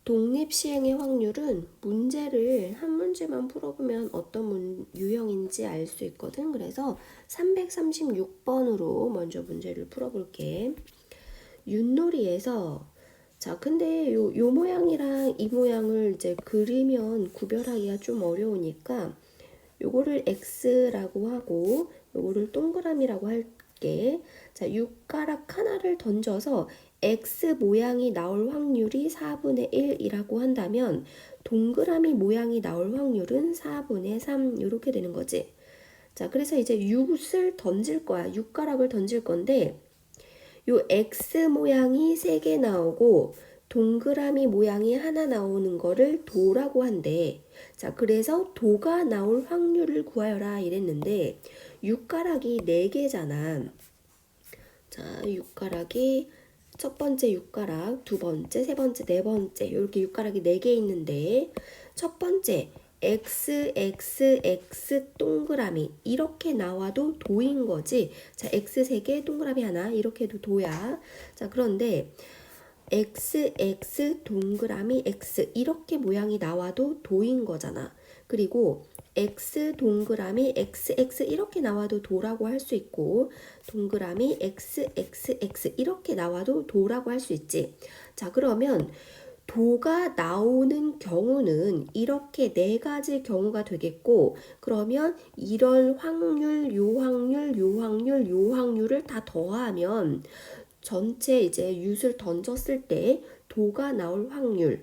독립시행의 확률은 문제를 한 문제만 풀어보면 어떤 유형인지 알 수 있거든. 그래서 336번으로 먼저 문제를 풀어볼게. 윷놀이에서 자, 근데 요 모양이랑 이 모양을 이제 그리면 구별하기가 좀 어려우니까 요거를 X라고 하고 요거를 동그라미라고 할게. 자, 육가락 하나를 던져서 X 모양이 나올 확률이 4분의 1이라고 한다면 동그라미 모양이 나올 확률은 4분의 3 이렇게 되는 거지. 자, 그래서 이제 6을 던질 거야. 육가락을 던질 건데 요 X 모양이 3개 나오고 동그라미 모양이 하나 나오는 거를 도라고 한대. 자, 그래서 도가 나올 확률을 구하여라 이랬는데 육가락이 4개잖아. 자, 육가락이 첫 번째 육가락, 두 번째, 세 번째, 네 번째 이렇게 육가락이 4개 있는데 첫 번째 X, X, X 동그라미 이렇게 나와도 도인 거지. 자, X 3개 동그라미 하나 이렇게 해도 도야. 자, 그런데 X, X 동그라미 X 이렇게 모양이 나와도 도인 거잖아. 그리고 X 동그라미 X, X 이렇게 나와도 도라고 할 수 있고 동그라미 X, X, X 이렇게 나와도 도라고 할 수 있지. 자, 그러면 도가 나오는 경우는 이렇게 4가지 경우가 되겠고 그러면 이럴 확률, 요 확률, 요 확률, 요 확률을 다 더하면 전체 이제 윷을 던졌을 때 도가 나올 확률이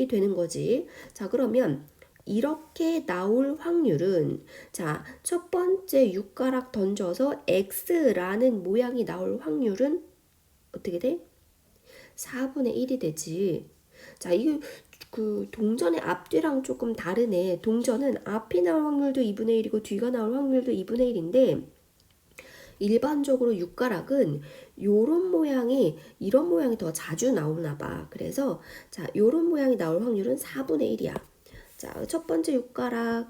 되는 거지. 자, 그러면 이렇게 나올 확률은 자, 첫 번째 육가락 던져서 X라는 모양이 나올 확률은 어떻게 돼? 4분의 1이 되지. 자, 이게 그 동전의 앞뒤랑 조금 다르네. 동전은 앞이 나올 확률도 2분의 1이고 뒤가 나올 확률도 2분의 1인데 일반적으로 육가락은 요런 모양이 이런 모양이 더 자주 나오나 봐. 그래서 자, 요런 모양이 나올 확률은 4분의 1이야. 자, 첫 번째 육가락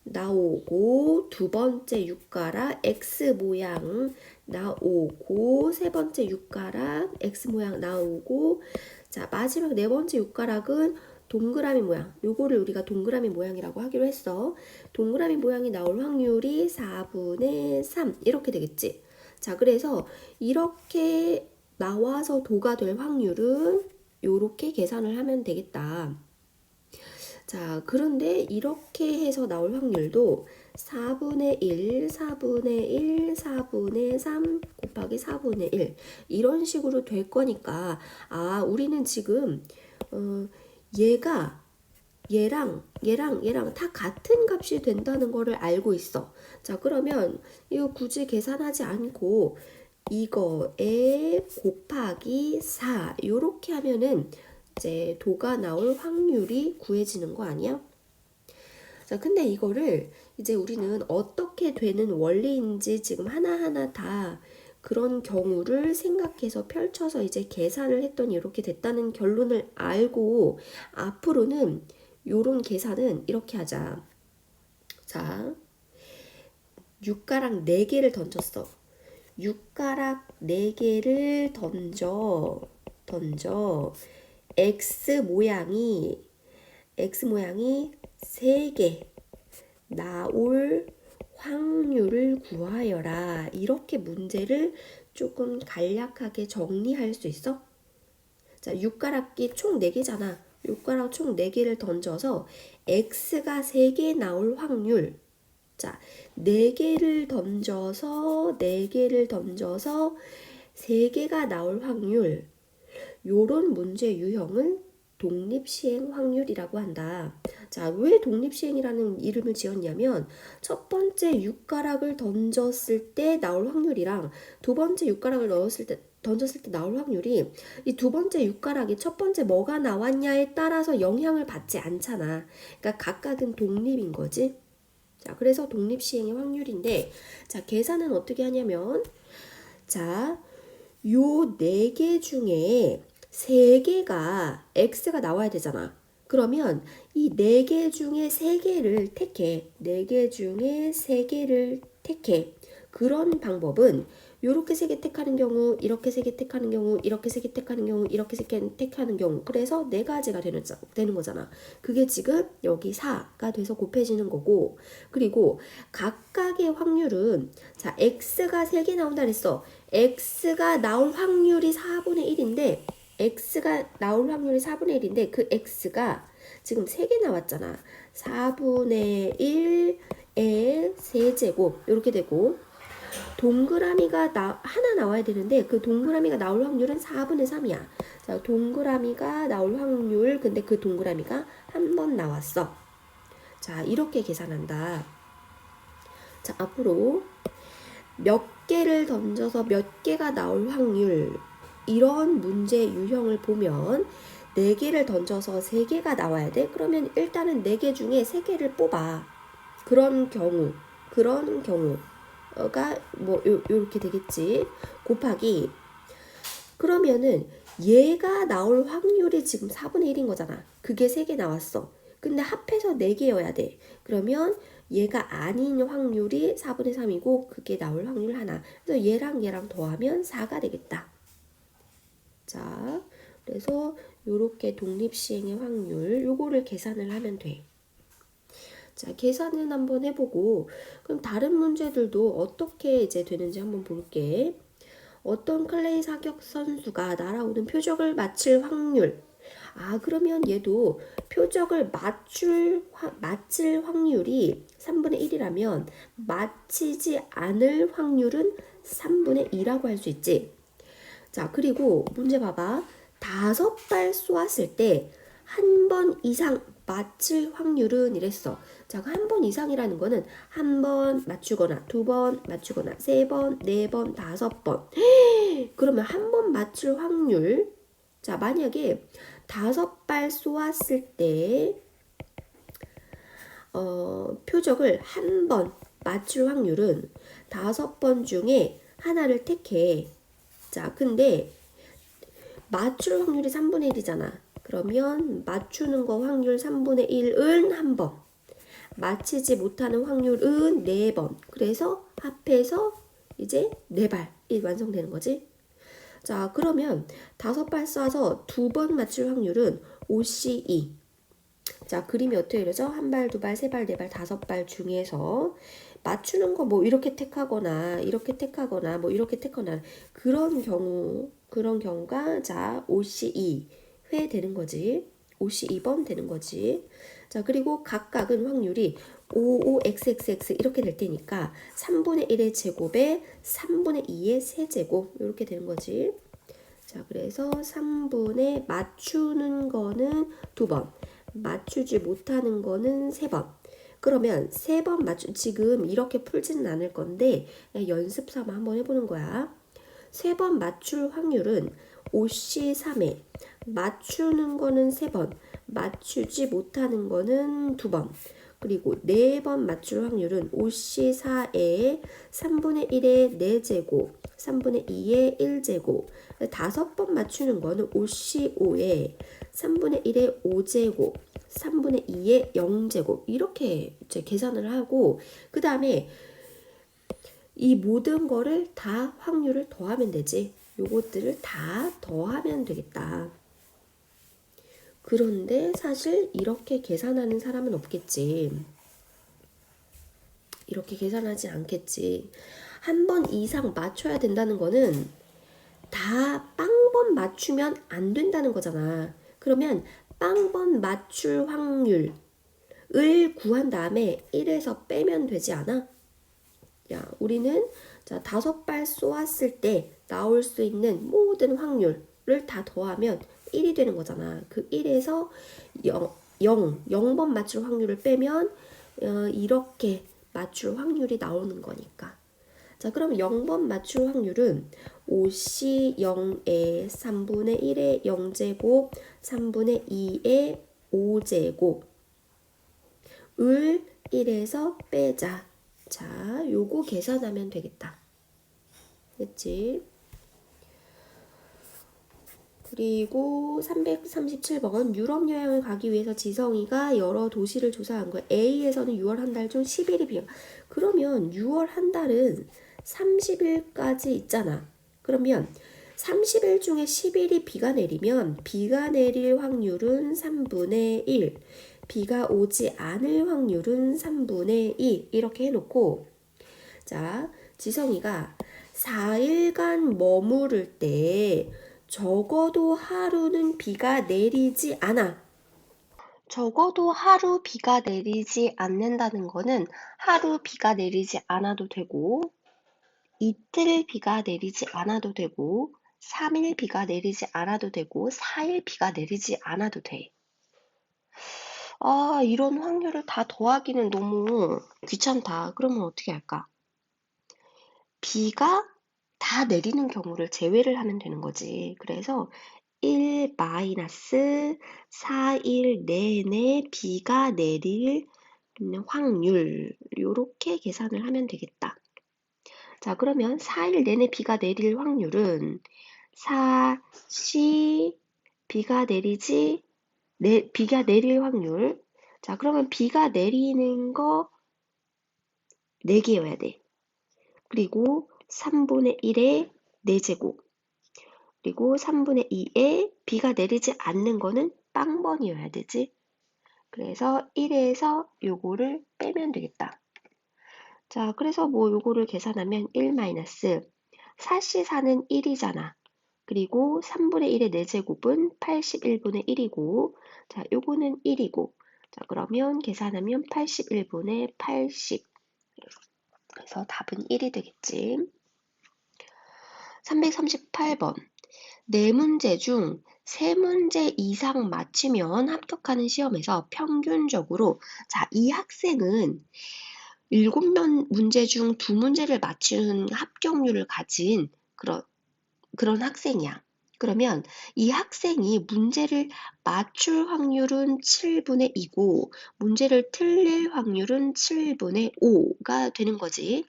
나오고 두 번째 육가락 X 모양 나오고 세 번째 육가락 X 모양 나오고 자, 마지막 네 번째 육가락은 동그라미 모양. 요거를 우리가 동그라미 모양이라고 하기로 했어. 동그라미 모양이 나올 확률이 4분의 3 이렇게 되겠지. 자, 그래서 이렇게 나와서 도가 될 확률은 요렇게 계산을 하면 되겠다. 자, 그런데 이렇게 해서 나올 확률도 4분의 1, 4분의 1, 4분의 3 곱하기 4분의 1 이런 식으로 될 거니까 아, 우리는 지금 얘가 얘랑 다 같은 값이 된다는 거를 알고 있어. 자, 그러면 이거 굳이 계산하지 않고 이거에 곱하기 4 요렇게 하면은 이제 도가 나올 확률이 구해지는 거 아니야? 자, 근데 이거를 이제 우리는 어떻게 되는 원리인지 지금 하나하나 다 그런 경우를 생각해서 펼쳐서 이제 계산을 했더니 이렇게 됐다는 결론을 알고 앞으로는 요런 계산은 이렇게 하자. 자, 육가락 4개를 던졌어. 육가락 4개를 던져 X 모양이 3개 나올 확률을 구하여라. 이렇게 문제를 조금 간략하게 정리할 수 있어? 자, 육가락이 총 4개잖아. 육가락 총 4개를 던져서 X가 3개 나올 확률. 자, 4개를 던져서 3개가 나올 확률. 요런 문제 유형을 독립시행 확률이라고 한다. 자, 왜 독립시행이라는 이름을 지었냐면 첫 번째 육가락을 던졌을 때 나올 확률이랑 두 번째 육가락을 던졌을 때 나올 확률이 이 두 번째 육가락이 첫 번째 뭐가 나왔냐에 따라서 영향을 받지 않잖아. 그러니까 각각은 독립인 거지. 자, 그래서 독립시행의 확률인데 자, 계산은 어떻게 하냐면 자, 요 4개 중에 3개가 X가 나와야 되잖아. 그러면 이 4개 중에 3개를 택해. 4개 중에 3개를 택해. 그런 방법은 요렇게 세 개 택하는 경우, 이렇게 세 개 택하는 경우, 이렇게 세 개 택하는 경우, 이렇게 세 개 택하는 경우. 그래서 네 가지가 되는 거잖아. 그게 지금 여기 4가 돼서 곱해지는 거고, 그리고 각각의 확률은, 자, x가 3개 나온다 그랬어. x가 나올 확률이 4분의 1인데, x가 나올 확률이 4분의 1인데, 그 x가 지금 3개 나왔잖아. 4분의 1의 세제곱, 이렇게 되고, 동그라미가 하나 나와야 되는데 그 동그라미가 나올 확률은 4분의 3이야. 자, 동그라미가 나올 확률, 근데 그 동그라미가 한 번 나왔어. 자, 이렇게 계산한다. 자, 앞으로 몇 개를 던져서 몇 개가 나올 확률, 이런 문제 유형을 보면 4개를 던져서 3개가 나와야 돼. 그러면 일단은 4개 중에 3개를 뽑아. 그런 경우가 뭐 요렇게 되겠지. 곱하기, 그러면은 얘가 나올 확률이 지금 4분의 1인 거잖아. 그게 3개 나왔어. 근데 합해서 4개여야 돼. 그러면 얘가 아닌 확률이 4분의 3이고 그게 나올 확률 하나. 그래서 얘랑 더하면 4가 되겠다. 자, 그래서 요렇게 독립시행의 확률, 요거를 계산을 하면 돼. 자, 계산은 한번 해보고, 그럼 다른 문제들도 어떻게 이제 되는지 한번 볼게. 어떤 클레이 사격 선수가 날아오는 표적을 맞힐 확률. 아, 그러면 얘도 표적을 맞힐 확률이 3분의 1이라면 맞히지 않을 확률은 3분의 2라고 할 수 있지. 자, 그리고 문제 봐봐. 5발 쏘았을 때 한 번 이상 맞힐 확률은 이랬어. 자, 한 번 이상이라는 거는 한 번 맞추거나, 2번 맞추거나, 3번, 4번, 5번. 그러면 한 번 맞출 확률. 자, 만약에 5발 쏘았을 때 표적을 한 번 맞출 확률은 5번 중에 하나를 택해. 자, 근데 맞출 확률이 3분의 1이잖아. 그러면 맞추는 거 확률 3분의 1은 한 번, 맞히지 못하는 확률은 4번. 그래서 합해서 이제 4발이 완성되는 거지. 자, 그러면 5발 쏴서 2번 맞출 확률은 5C2. 자, 그림이 어떻게 그려져? 1발, 2발, 3발, 4발, 5발 중에서 맞추는 거 뭐 이렇게 택하거나 이렇게 택하거나 뭐 이렇게 택하거나 그런 경우가 자 5C2회 되는 거지. 5C2번 되는 거지. 자, 그리고 각각은 확률이 55xxx 이렇게 될 테니까 3분의 1의 제곱에 3분의 2의 세제곱 이렇게 되는 거지. 자, 그래서 3분의 맞추는 거는 2번, 맞추지 못하는 거는 3번. 그러면 3번 지금 이렇게 풀지는 않을 건데 연습 삼아 한번 해보는 거야. 3번 맞출 확률은 5C3에 맞추는 거는 3번, 맞추지 못하는 거는 2번. 그리고 4번 맞출 확률은 5C4에 3분의 1의 4제곱, 3분의 2의 1제곱. 5번 맞추는 거는 5C5에 3분의 1의 5제곱, 3분의 2의 0제곱. 이렇게 이제 계산을 하고, 그 다음에 이 모든 거를 다 확률을 더하면 되지. 요것들을 다 더하면 되겠다. 그런데 사실 이렇게 계산하는 사람은 없겠지. 이렇게 계산하지 않겠지. 한 번 이상 맞춰야 된다는 거는 다 빵번 맞추면 안 된다는 거잖아. 그러면 빵번 맞출 확률을 구한 다음에 1에서 빼면 되지 않아? 야, 우리는 자 5발 쏘았을 때 나올 수 있는 모든 확률을 다 더하면 1이 되는 거잖아. 그 1에서 0번 맞출 확률을 빼면 이렇게 맞출 확률이 나오는 거니까. 자, 그럼 0번 맞출 확률은 5C0의 3분의 1의 0제곱, 3분의 2의 5제곱 을 1에서 빼자. 자, 요거 계산하면 되겠다. 됐지? 그리고 337번 유럽 여행을 가기 위해서 지성이가 여러 도시를 조사한 거야. A에서는 6월 한 달 중 10일이 비어. 그러면 6월 한 달은 30일까지 있잖아. 그러면 30일 중에 10일이 비가 내리면 비가 내릴 확률은 3분의 1, 비가 오지 않을 확률은 3분의 2 이렇게 해놓고 자, 지성이가 4일간 머무를 때 적어도 하루는 비가 내리지 않아. 적어도 하루 비가 내리지 않는다는 거는 하루 비가 내리지 않아도 되고 이틀 비가 내리지 않아도 되고 3일 비가 내리지 않아도 되고 4일 비가 내리지 않아도 돼. 아, 이런 확률을 다 더하기는 너무 귀찮다. 그러면 어떻게 할까? 비가 다 내리는 경우를 제외를 하면 되는 거지. 그래서 1 마이너스 4일 내내 비가 내릴 확률 요렇게 계산을 하면 되겠다. 자, 그러면 4일 내내 비가 내릴 확률은 4시 비가 내리지 비가 내릴 확률. 자, 그러면 비가 내리는 거 4개여야 돼. 그리고 3분의 1의 4제곱. 그리고 3분의 2에 비가 내리지 않는 거는 빵번이어야 되지. 그래서 1에서 요거를 빼면 되겠다. 자, 그래서 뭐 요거를 계산하면 1 마이너스 4시 4는 1이잖아. 그리고 3분의 1의 4제곱은 81분의 1이고 자, 요거는 1이고 자, 그러면 계산하면 81분의 80. 그래서 답은 1이 되겠지. 338번. 4문제 중 3문제 이상 맞히면 합격하는 시험에서 평균적으로 자, 이 학생은 7문제 중 2문제를 맞추는 합격률을 가진 그런 학생이야. 그러면 이 학생이 문제를 맞출 확률은 7분의 2고 문제를 틀릴 확률은 7분의 5가 되는 거지.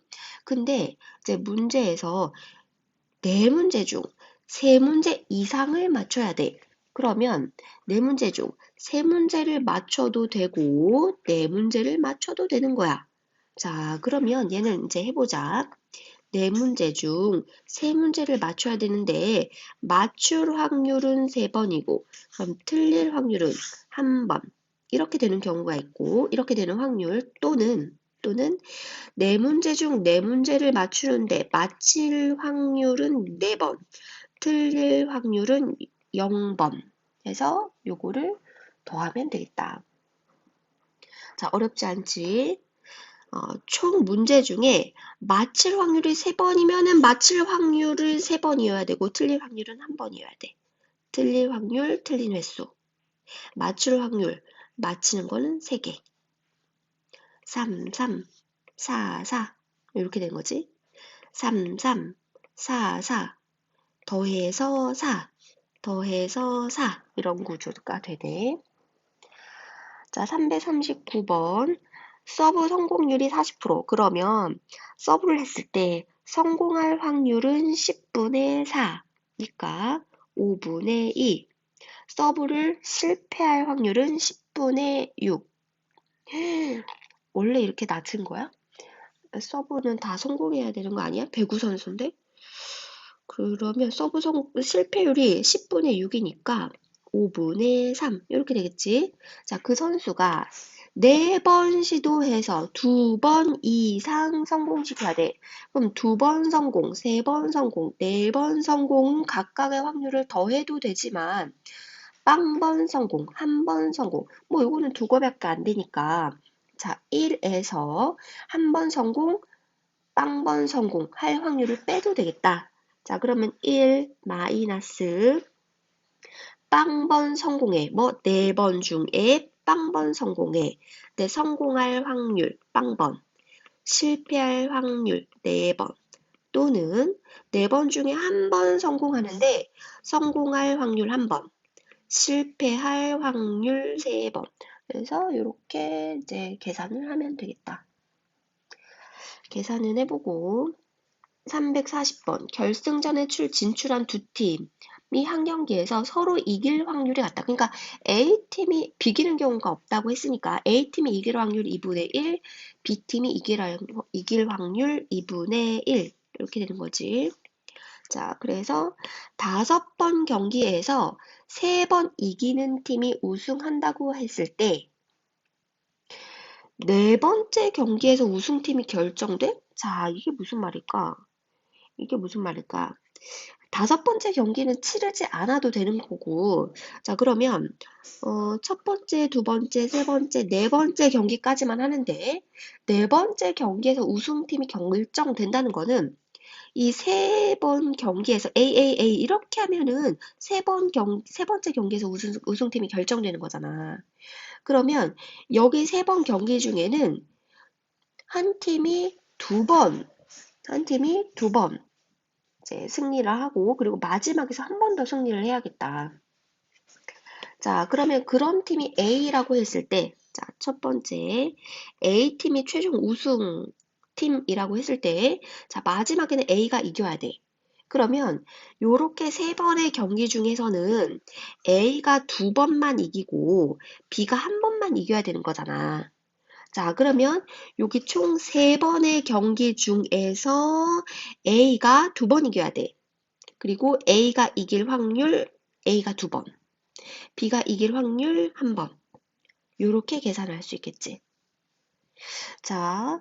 근데 이제 문제에서 4문제 중 3문제 이상을 맞춰야 돼. 그러면 4문제 중 3문제를 맞춰도 되고 4문제를 맞춰도 되는 거야. 자, 그러면 얘는 이제 해보자. 4문제 중 3문제를 맞춰야 되는데 맞출 확률은 3번이고 그럼 틀릴 확률은 1번. 이렇게 되는 경우가 있고 이렇게 되는 확률 또는 4문제 중 4문제를 맞추는데 맞힐 확률은 4번, 틀릴 확률은 0번 해서 요거를 더하면 되겠다. 자, 어렵지 않지? 총 문제 중에 맞힐 확률이 3번이면은 맞힐 확률을 3번이어야 되고 틀릴 확률은 1번이어야 돼. 틀릴 확률, 틀린 횟수. 맞출 확률, 맞히는 거는 3개. 3, 3, 4, 4 이렇게 된 거지. 3, 3, 4, 4 더해서 4 더해서 4 이런 구조가 되네. 자, 339번 서브 성공률이 40%. 그러면 서브를 했을 때 성공할 확률은 10분의 4니까 5분의 2. 서브를 실패할 확률은 10분의 6. 원래 이렇게 낮은 거야? 서브는 다 성공해야 되는 거 아니야? 배구 선수인데? 그러면 서브 실패율이 10분의 6이니까 5분의 3 이렇게 되겠지. 자, 그 선수가 4번 시도해서 2번 이상 성공시켜야 돼. 그럼 2번 성공, 3번 성공, 4번 성공 각각의 확률을 더해도 되지만 빵번 성공, 1번 성공 뭐 이거는 2거밖에 안 되니까 자, 1에서 1번 성공, 빵번 성공 할 확률을 빼도 되겠다. 자, 그러면 1 마이너스 빵번 성공해. 뭐 4번 중에 빵번 성공해. 네, 성공할 확률 빵번. 실패할 확률 4번. 또는 4번 중에 1번 성공하는데 성공할 확률 1번. 실패할 확률 3번. 그래서 이렇게 이제 계산을 하면 되겠다. 계산을 해보고 340번 결승전에 진출한 두 팀이 한 경기에서 서로 이길 확률이 같다. 그러니까 A팀이 비기는 경우가 없다고 했으니까 A팀이 이길 확률 2분의 1, B팀이 이길 확률 2분의 1 이렇게 되는 거지. 자, 그래서 5번 경기에서 3번 이기는 팀이 우승한다고 했을 때 4번째 경기에서 우승팀이 결정돼? 자, 이게 무슨 말일까? 이게 무슨 말일까? 5번째 경기는 치르지 않아도 되는 거고, 자, 그러면, 첫 번째, 두 번째, 세 번째, 네 번째 경기까지만 하는데, 네 번째 경기에서 우승팀이 결정된다는 거는, 이 3번 경기에서 AAA 이렇게 하면은 세 번째 경기에서 우승팀이 결정되는 거잖아. 그러면 여기 3번 경기 중에는 한 팀이 한 팀이 두 번 이제 승리를 하고, 그리고 마지막에서 한 번 더 승리를 해야겠다. 자, 그러면 그런 팀이 A라고 했을 때, 자, 첫 번째, A팀이 최종 우승 팀이라고 했을 때, 자, 마지막에는 A가 이겨야 돼. 그러면 요렇게 3번의 경기 중에서는 A가 2번만 이기고 B가 한 번만 이겨야 되는 거잖아. 자, 그러면 여기 총 3번의 경기 중에서 A가 2번 이겨야 돼. 그리고 A가 이길 확률 A가 2번, B가 이길 확률 1번. 요렇게 계산을 할 수 있겠지. 자,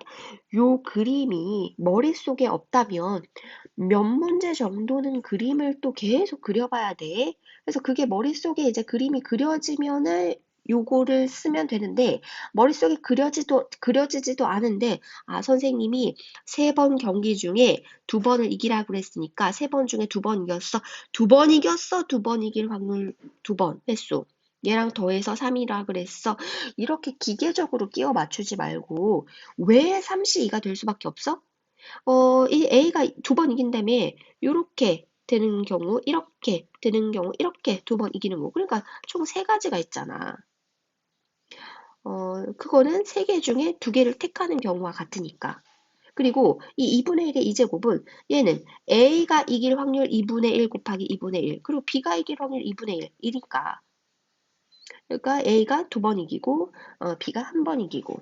요 그림이 머릿속에 없다면 몇 문제 정도는 그림을 또 계속 그려봐야 돼. 그래서 그게 머릿속에 이제 그림이 그려지면은 요거를 쓰면 되는데, 머릿속에 그려지지도 않은데, 아, 선생님이 3번 경기 중에 2번을 이기라고 그랬으니까 3번 중에 2번 이겼어. 2번 이겼어. 2번 이길 확률 2번 횟수. 얘랑 더해서 3이라 그랬어. 이렇게 기계적으로 끼워 맞추지 말고, 왜 3C2가 될 수밖에 없어? 이 A가 2번 이긴다며, 요렇게 되는 경우, 이렇게 되는 경우, 이렇게 2번 이기는 거. 그러니까 총 3가지가 있잖아. 그거는 3개 중에 2개를 택하는 경우와 같으니까. 그리고 이 2분의 1의 이제곱은 얘는 A가 이길 확률 2분의 1 곱하기 2분의 1, 그리고 B가 이길 확률 2분의 1이니까. 그러니까 A가 2번 이기고, B가 한 번 이기고.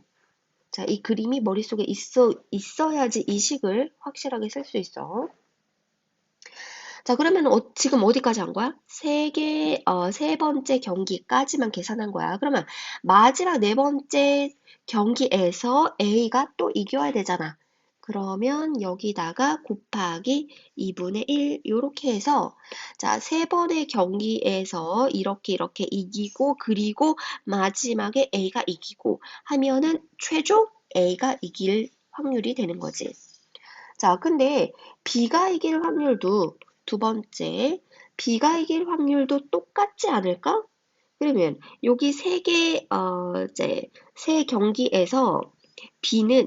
자, 이 그림이 머릿속에 있어야지 이 식을 확실하게 쓸 수 있어. 자, 그러면 지금 어디까지 한 거야? 세 번째 경기까지만 계산한 거야. 그러면 마지막 4번째 경기에서 A가 또 이겨야 되잖아. 그러면 여기다가 곱하기 2분의 1 요렇게 해서, 자, 3번의 경기에서 이렇게 이기고, 그리고 마지막에 A가 이기고 하면은 최종 A가 이길 확률이 되는 거지. 자, 근데 B가 이길 확률도, 두 번째, B가 이길 확률도 똑같지 않을까? 그러면 여기 세 경기에서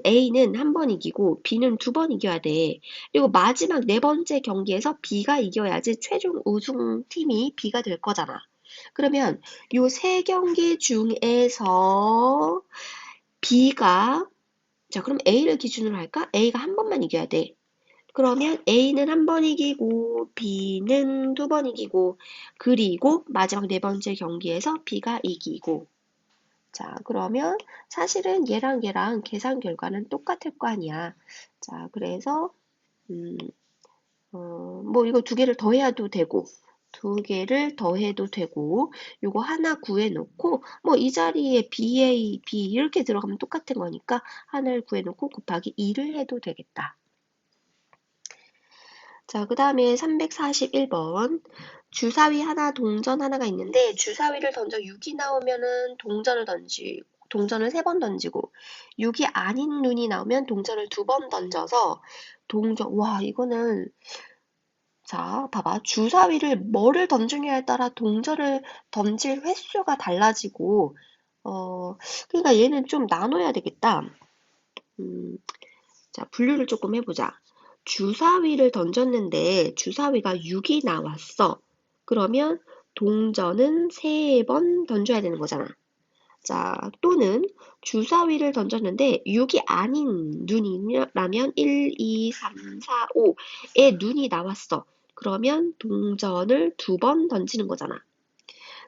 A는 한 번 이기고 B는 2번 이겨야 돼. 그리고 마지막 4번째 경기에서 B가 이겨야지 최종 우승팀이 B가 될 거잖아. 그러면 요 3경기 중에서 B가, 자, 그럼 A를 기준으로 할까? A가 한 번만 이겨야 돼. 그러면 A는 한 번 이기고 B는 2번 이기고, 그리고 마지막 4번째 경기에서 B가 이기고. 자, 그러면 사실은 얘랑 계산 결과는 똑같을 거 아니야. 자, 그래서 뭐 이거 2개를 더해도 되고, 2개를 더해도 되고, 요거 하나 구해놓고, 뭐 이 자리에 BA, B 이렇게 들어가면 똑같은 거니까 하나를 구해놓고 곱하기 2를 해도 되겠다. 자, 그 다음에 341번. 주사위 하나, 동전 하나가 있는데, 주사위를 던져 6이 나오면은 동전을 3번 던지고, 6이 아닌 눈이 나오면 동전을 2번 던져서, 와, 이거는, 자, 봐봐. 주사위를 뭐를 던지냐에 따라 동전을 던질 횟수가 달라지고, 그러니까 얘는 좀 나눠야 되겠다. 자, 분류를 조금 해보자. 주사위를 던졌는데 주사위가 6이 나왔어. 그러면 동전은 3번 던져야 되는 거잖아. 자, 또는 주사위를 던졌는데 6이 아닌 눈이라면 1, 2, 3, 4, 5의 눈이 나왔어. 그러면 동전을 2번 던지는 거잖아.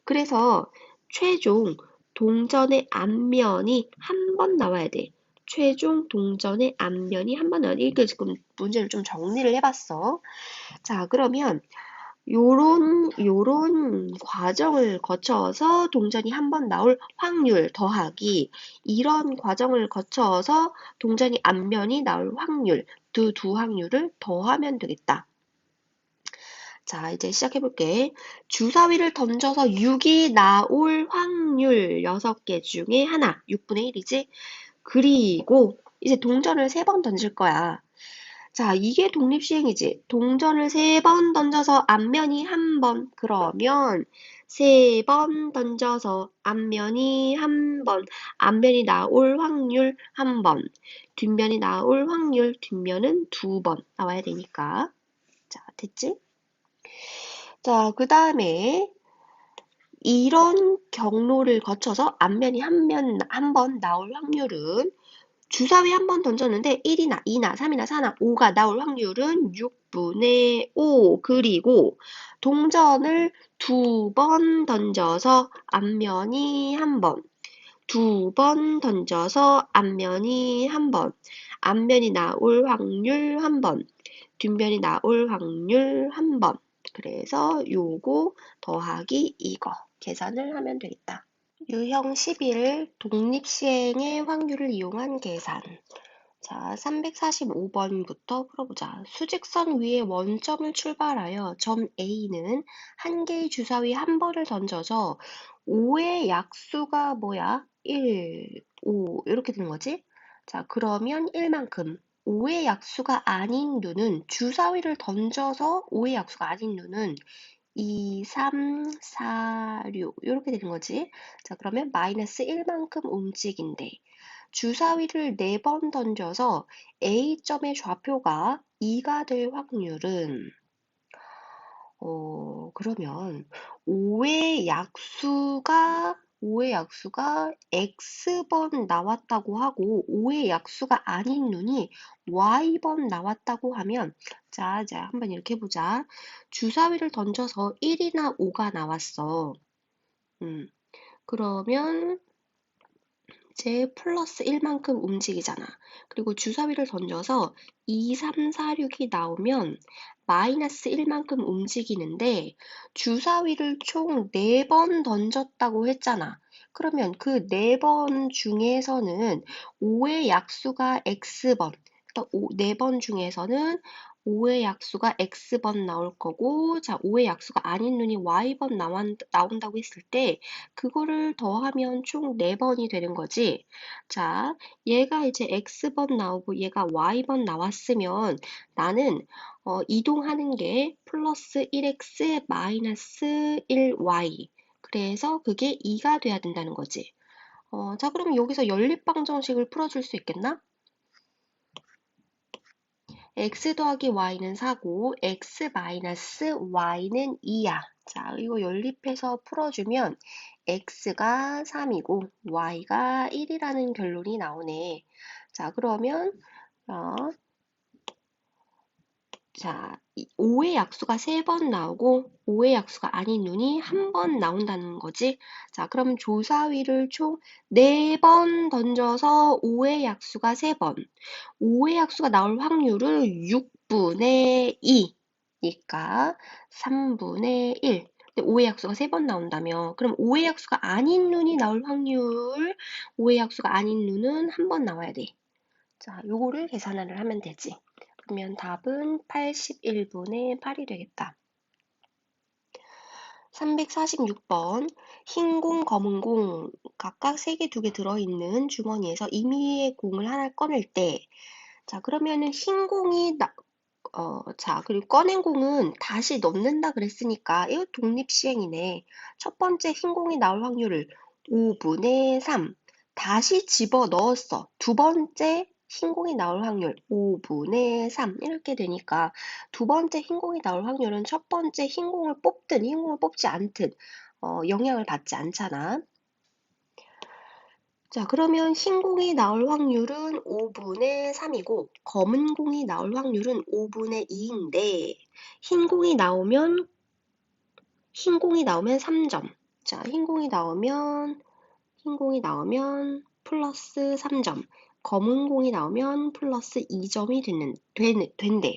그래서 최종 동전의 앞면이 한 번 나와야 돼. 최종 동전의 앞면이 한 번 나와. 이렇게 지금 문제를 좀 정리를 해봤어. 자, 그러면 요런 과정을 거쳐서 동전이 한 번 나올 확률 더하기 이런 과정을 거쳐서 동전이 앞면이 나올 확률 두 확률을 더하면 되겠다. 자, 이제 시작해볼게. 주사위를 던져서 6이 나올 확률 6개 중에 하나, 6분의 1이지? 그리고 이제 동전을 3번 던질 거야. 자, 이게 독립시행이지. 동전을 3번 던져서 앞면이 한 번. 그러면 3번 던져서 앞면이 한 번. 앞면이 나올 확률 한 번. 뒷면이 나올 확률 뒷면은 2번 나와야 되니까. 자, 됐지? 자, 그 다음에 이런 경로를 거쳐서 앞면이 한 번 나올 확률은 주사위 한 번 던졌는데 1이나 2나 3이나 4나 5가 나올 확률은 6분의 5. 그리고 동전을 2번 던져서 앞면이 한 번. 2번 던져서 앞면이 한 번. 앞면이 나올 확률 한 번. 뒷면이 나올 확률 한 번. 그래서 요거 더하기 이거 계산을 하면 되겠다. 유형 11 독립시행의 확률을 이용한 계산. 자, 345번부터 풀어보자. 수직선 위에 원점을 출발하여 점 A는 한 개의 주사위 한 번을 던져서 5의 약수가 뭐야? 1, 5 이렇게 되는 거지? 자, 그러면 1만큼 5의 약수가 아닌 누는 주사위를 던져서 5의 약수가 아닌 누는 2, 3, 4, 6 이렇게 되는 거지. 자, 그러면 마이너스 1만큼 움직인대. 주사위를 4번 던져서 A점의 좌표가 2가 될 확률은 그러면 5의 약수가 X번 나왔다고 하고 5의 약수가 아닌 눈이 Y번 나왔다고 하면 자, 한번 이렇게 해보자. 주사위를 던져서 1이나 5가 나왔어. 그러면 이제 플러스 1만큼 움직이잖아. 그리고 주사위를 던져서 2, 3, 4, 6이 나오면 마이너스 1만큼 움직이는데 주사위를 총 4번 던졌다고 했잖아. 그러면 그 4번 중에서는 5의 약수가 X번, 그러니까 4번 중에서는 5의 약수가 X번 나올 거고, 자, 5의 약수가 아닌 눈이 Y번 나온다고 했을 때, 그거를 더하면 총 4번이 되는 거지. 자, 얘가 이제 X번 나오고 얘가 Y번 나왔으면 나는 이동하는 게 플러스 1X 마이너스 1Y. 그래서 그게 2가 돼야 된다는 거지. 자, 그러면 여기서 연립방정식을 풀어줄 수 있겠나? x 더하기 y는 4고 x 마이너스 y는 2야. 자, 이거 연립해서 풀어주면 x가 3이고 y가 1이라는 결론이 나오네. 자, 그러면 자, 5의 약수가 3번 나오고 5의 약수가 아닌 눈이 한 번 나온다는 거지. 자, 그럼 조사위를 총 4번 던져서 5의 약수가 3번. 5의 약수가 나올 확률은 6분의 2니까 3분의 1. 근데 5의 약수가 3번 나온다며. 그럼 5의 약수가 아닌 눈이 나올 확률, 5의 약수가 아닌 눈은 한 번 나와야 돼. 자, 요거를 계산을 하면 되지. 그러면 답은 81분의 8이 되겠다. 346번 흰 공, 검은 공 각각 3개, 2개 들어있는 주머니에서 임의의 공을 하나 꺼낼 때 자, 그러면은 흰 공이 자, 그리고 꺼낸 공은 다시 넣는다 그랬으니까 이거 독립시행이네. 첫 번째 흰 공이 나올 확률을 5분의 3 다시 집어 넣었어. 두 번째 흰 공이 나올 확률 5분의 3 이렇게 되니까 두 번째 흰 공이 나올 확률은 첫 번째 흰 공을 뽑든 흰 공을 뽑지 않든 영향을 받지 않잖아. 자, 그러면 흰 공이 나올 확률은 5분의 3이고 검은 공이 나올 확률은 5분의 2인데 흰 공이 나오면 3점. 자, 흰 공이 나오면 플러스 3점. 검은 공이 나오면 플러스 2점이 된대.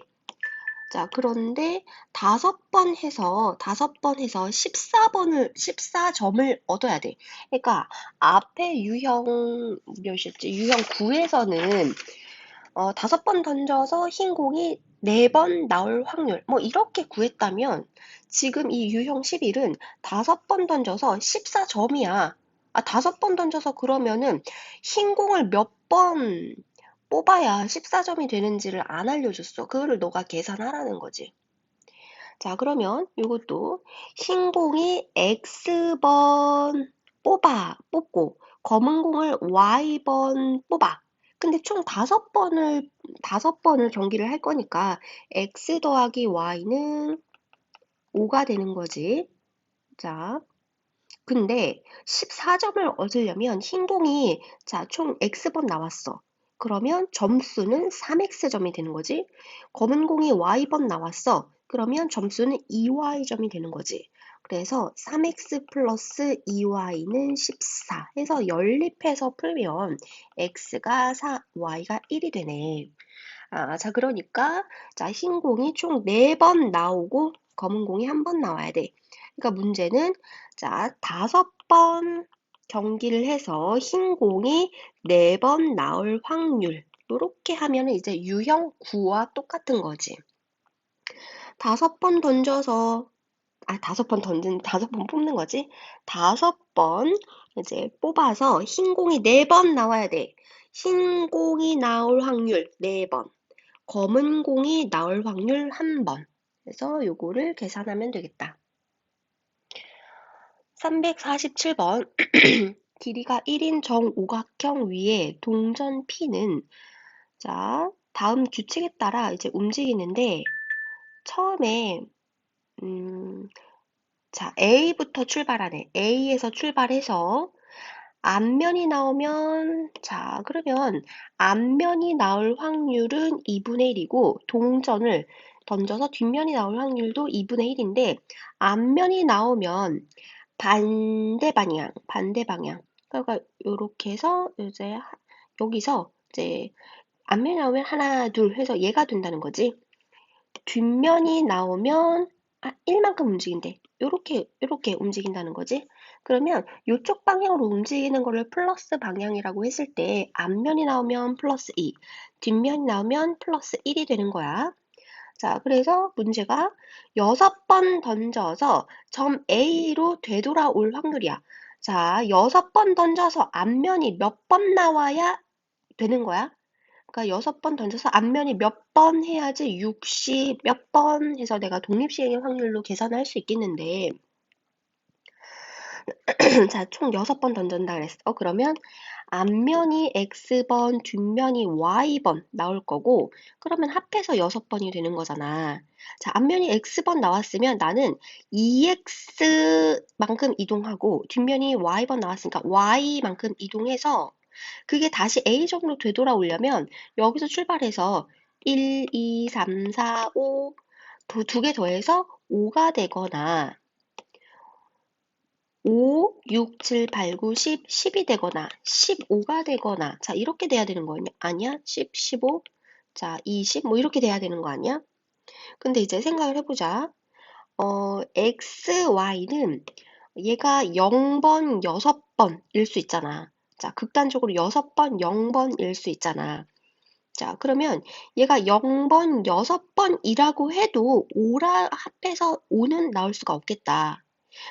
자, 그런데 5번 해서 14점을 얻어야 돼. 그러니까 앞에 유형 몇이었지? 유형 9에서는 5번 던져서 흰 공이 4번 나올 확률, 뭐 이렇게 구했다면 지금 이 유형 11은 5번 던져서 14점이야. 5번 던져서 그러면은 흰 공을 몇 번 뽑아야 14점이 되는지를 안 알려줬어. 그거를 너가 계산하라는 거지. 자, 그러면 이것도 흰 공이 X번 뽑고 검은 공을 Y번 뽑아. 근데 총 5번을 경기를 할 거니까 X 더하기 Y는 5가 되는 거지. 자, 근데 14점을 얻으려면 흰 공이 자, 총 X번 나왔어. 그러면 점수는 3X점이 되는 거지. 검은 공이 Y번 나왔어. 그러면 점수는 2Y점이 되는 거지. 그래서 3X 플러스 2Y는 14 해서 연립해서 풀면 X가 4, Y가 1이 되네. 자, 그러니까 자, 흰 공이 총 4번 나오고 검은 공이 1번 나와야 돼. 그러니까 문제는 자, 5번 경기를 해서 흰 공이 4번 나올 확률. 이렇게 하면 이제 유형 9와 똑같은 거지. 5번 던져서 5번 뽑는 거지. 5번 이제 뽑아서 흰 공이 4번 나와야 돼. 흰 공이 나올 확률 4번. 검은 공이 나올 확률 1번. 그래서 요거를 계산하면 되겠다. 347번 길이가 1인 정오각형 위에 동전 P는 자, 다음 규칙에 따라 이제 움직이는데 처음에 자, A부터 출발하네. A에서 출발해서 앞면이 나오면 자, 그러면 앞면이 나올 확률은 2분의 1이고 동전을 던져서 뒷면이 나올 확률도 2분의 1인데 앞면이 나오면 반대 방향. 그러니까 요렇게 해서 이제 여기서 이제 앞면이 나오면 하나, 둘 해서 얘가 된다는 거지. 뒷면이 나오면 1만큼 움직인대. 요렇게 움직인다는 거지. 그러면 요쪽 방향으로 움직이는 거를 플러스 방향이라고 했을 때 앞면이 나오면 플러스 2, 뒷면이 나오면 플러스 1이 되는 거야. 자, 그래서 문제가 6번 던져서 점 A로 되돌아올 확률이야. 자, 6번 던져서 앞면이 몇 번 나와야 되는 거야? 그러니까 6번 던져서 앞면이 몇 번 해야지 60 몇 번 해서 내가 독립시행의 확률로 계산할 수 있겠는데 자, 총 6번 던진다 그랬어. 그러면 앞면이 X번, 뒷면이 Y번 나올 거고 그러면 합해서 6번이 되는 거잖아. 자, 앞면이 X번 나왔으면 나는 2X만큼 이동하고 뒷면이 Y번 나왔으니까 Y만큼 이동해서 그게 다시 A점으로 되돌아오려면 여기서 출발해서 1, 2, 3, 4, 5 두 개 더해서 5가 되거나 5, 6, 7, 8, 9, 10, 10이 되거나 15가 되거나 자 이렇게 돼야 되는 거 아니야? 10, 15, 자 20 뭐 이렇게 돼야 되는 거 아니야? 근데 이제 생각을 해보자. X, Y는 얘가 0번, 6번일 수 있잖아. 자, 극단적으로 6번, 0번일 수 있잖아. 자, 그러면 얘가 0번, 6번이라고 해도 5라 합해서 5는 나올 수가 없겠다.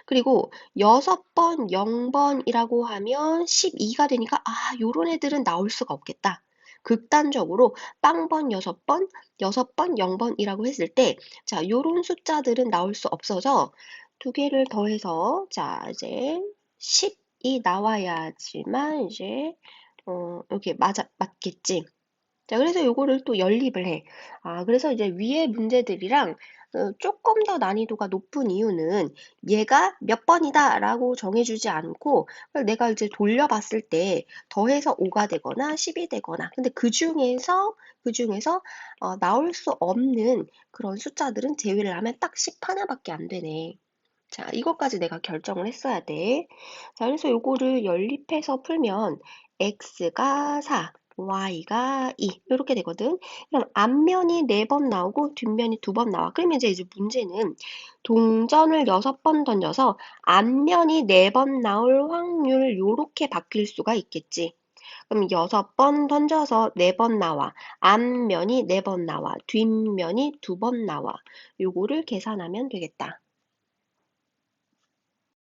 그리고 6번, 0번이라고 하면 12가 되니까 요런 애들은 나올 수가 없겠다. 극단적으로 빵번, 6번, 6번, 0번이라고 했을 때 자, 요런 숫자들은 나올 수 없어서 두 개를 더해서 자, 이제 10이 나와야지만 이제 이렇게 맞겠지. 자, 그래서 요거를 또 연립을 해. 그래서 이제 위에 문제들이랑 조금 더 난이도가 높은 이유는 얘가 몇 번이다 라고 정해주지 않고 내가 이제 돌려봤을 때 더해서 5가 되거나 10이 되거나 근데 그 중에서 나올 수 없는 그런 숫자들은 제외를 하면 딱 10하나밖에 안 되네. 자, 이것까지 내가 결정을 했어야 돼. 자, 그래서 요거를 연립해서 풀면 x가 4, y가 2 이렇게 되거든. 그럼 앞면이 4번 나오고 뒷면이 2번 나와. 그러면 이제 문제는 동전을 6번 던져서 앞면이 4번 나올 확률 요렇게 바뀔 수가 있겠지. 그럼 6번 던져서 4번 나와. 앞면이 4번 나와. 뒷면이 2번 나와. 요거를 계산하면 되겠다.